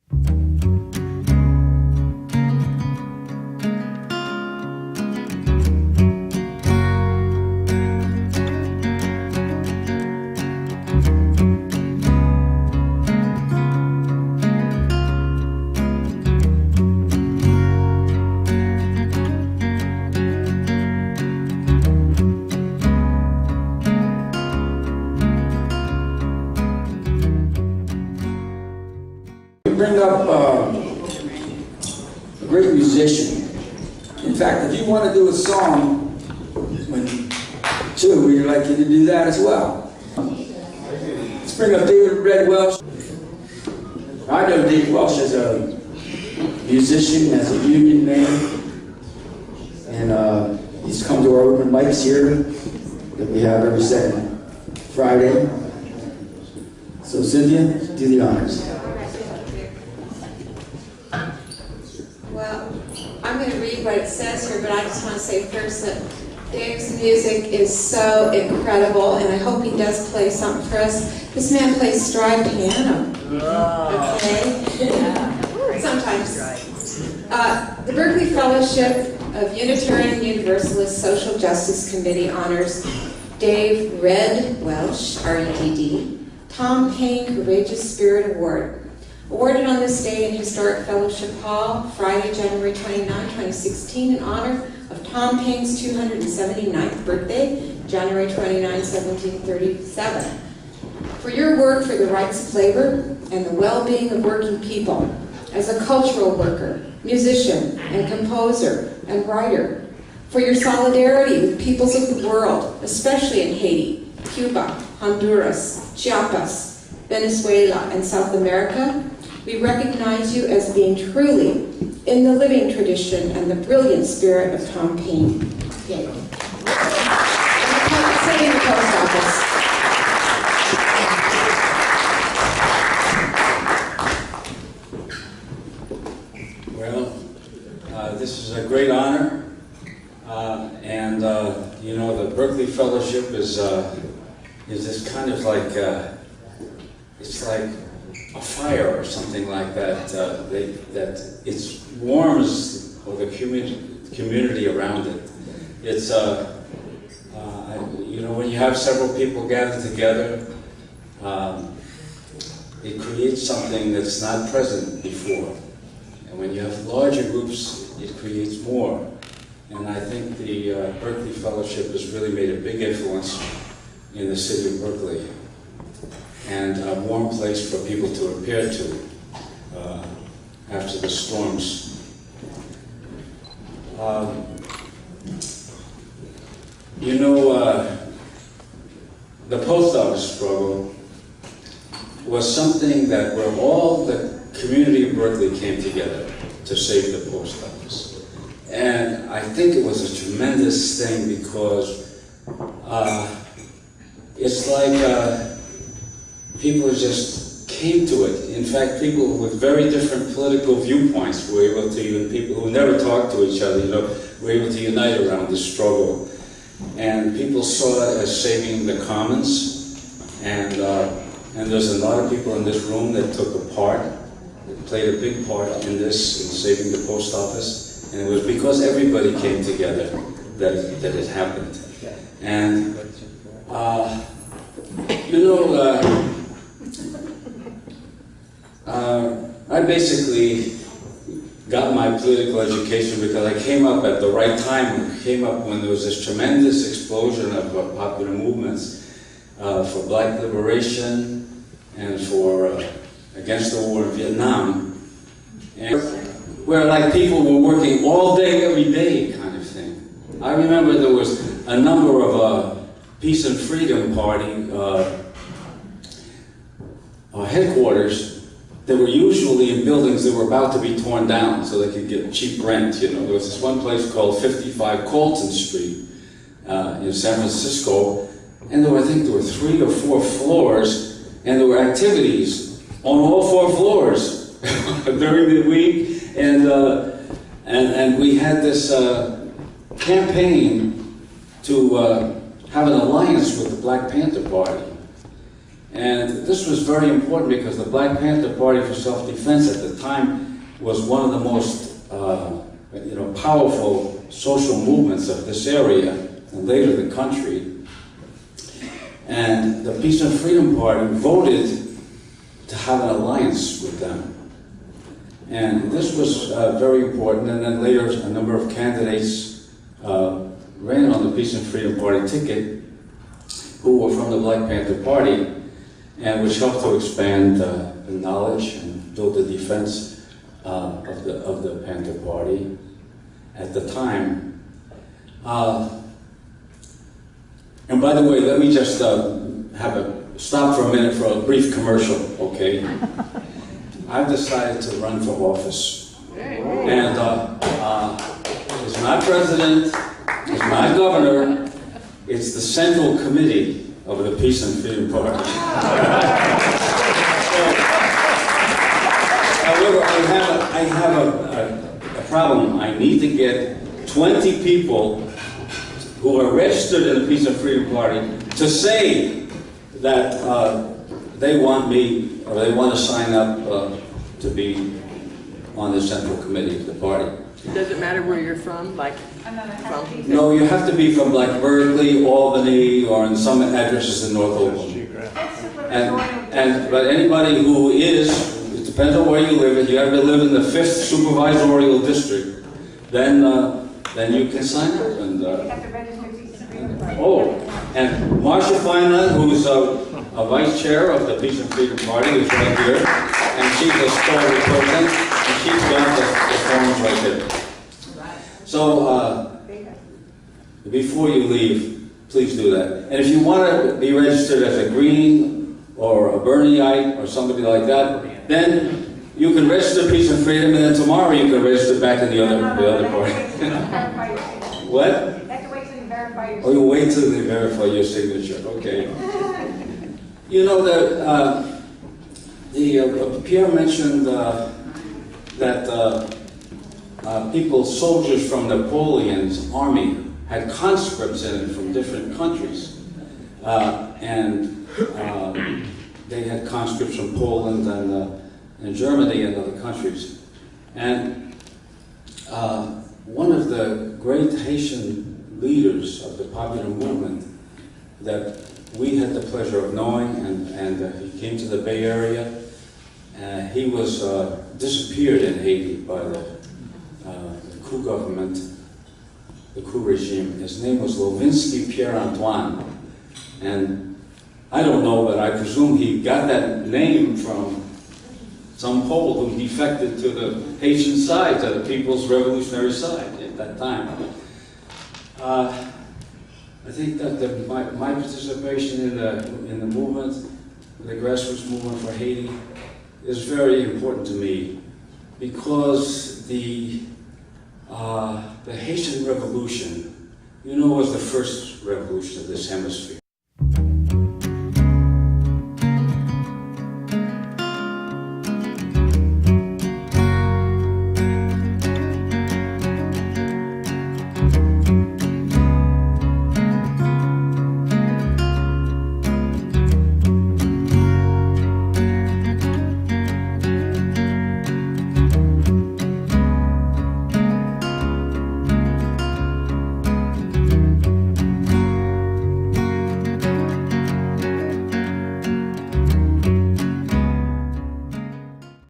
Bring up a great musician. In fact, if you want to do a song, too, we'd like you to do that as well. Let's bring up David Red Welsh. I know David Welsh as a musician, as a union man, and he's come to our open mics here that we have every second Friday. So Cynthia, do the honors. Well, I'm going to read what it says here, but I just want to say first that Dave's music is so incredible, and I hope he does play something for us. This man plays stride piano. Okay? Yeah. Sometimes. The Berkeley Fellowship of Unitarian Universalist Social Justice Committee honors Dave Red Welsh, R-E-D-D, Tom Paine Courageous Spirit Award. Awarded on this day in Historic Fellowship Hall, Friday, January 29, 2016, in honor of Tom Paine's 279th birthday, January 29, 1737. For your work for the rights of labor and the well-being of working people, as a cultural worker, musician, and composer and writer, for your solidarity with peoples of the world, especially in Haiti, Cuba, Honduras, Chiapas, Venezuela, and South America, we recognize you as being truly in the living tradition and the brilliant spirit of Tom Paine. Yay. Sitting in the post office. Well, this is a great honor, and you know, the Berkeley Fellowship is this kind of like it's like a fire or something like that. That it warms the community around it. It's you know, when you have several people gather together, it creates something that's not present before. And when you have larger groups, it creates more. And I think the Berkeley Fellowship has really made a big influence in the city of Berkeley, and a warm place for people to repair to after the storms. You know, the post office struggle was something that where all the community of Berkeley came together to save the post office. And I think it was a tremendous thing because it's like people just came to it. In fact, people with very different political viewpoints were able to, even people who never talked to each other, you know, were able to unite around the struggle. And people saw it as saving the commons. And there's a lot of people in this room that took a part, that played a big part in this, in saving the post office. And it was because everybody came together that it happened. And, you know, I basically got my political education because I came up at the right time. I came up when there was this tremendous explosion of popular movements for black liberation and for against the war in Vietnam, and where like people were working all day, every day kind of thing. I remember there was a number of Peace and Freedom Party headquarters that were usually in buildings that were about to be torn down so they could get cheap rent. You know, there was this one place called 55 Colton Street in San Francisco, and I think there were 3 or 4 floors, and there were activities on all 4 floors during the week, and we had this campaign to have an alliance with the Black Panther Party. And this was very important because the Black Panther Party for Self-Defense at the time was one of the most powerful social movements of this area, and later the country. And the Peace and Freedom Party voted to have an alliance with them. And this was very important, and then later a number of candidates ran on the Peace and Freedom Party ticket who were from the Black Panther Party, and which helped to expand the knowledge and build the defense of the Panther Party at the time. And by the way, let me just stop for a minute for a brief commercial, okay? I've decided to run for office. And it's not president, it's not governor, it's the Central Committee of the Peace and Freedom Party. However, I have a problem. I need to get 20 people who are registered in the Peace and Freedom Party to say that they want me, or they want to sign up to be on the Central Committee of the party. Does it matter where you're from? Like, No, you have to be from like Berkeley, Albany, or in some addresses in North Oakland. But anybody who is, it depends on where you live. If you have to live in the 5th Supervisorial District, then you can sign up. And and Marsha Feynman, who's a vice chair of the Peace and Freedom Party, is right here, and she's a star reporter, and she's got the forms right there. So, before you leave, please do that. And if you want to be registered as a Green or a Bernieite or somebody like that, then you can register Peace and Freedom, and then tomorrow you can register back in the other party. What? Oh, you wait till they verify your signature. Okay. You know that Pierre mentioned that soldiers from Napoleon's army had conscripts in it from different countries, and they had conscripts from Poland and Germany and other countries. And one of the great Haitian leaders of the popular movement that we had the pleasure of knowing, and he came to the Bay Area. He was disappeared in Haiti by the coup government, the coup regime. His name was Lovinsky Pierre Antoine, and I don't know, but I presume he got that name from some Pole who defected to the Haitian side, to the People's Revolutionary side at that time. I think that my participation in the movement, the grassroots movement for Haiti, is very important to me because the Haitian Revolution, was the first revolution of this hemisphere.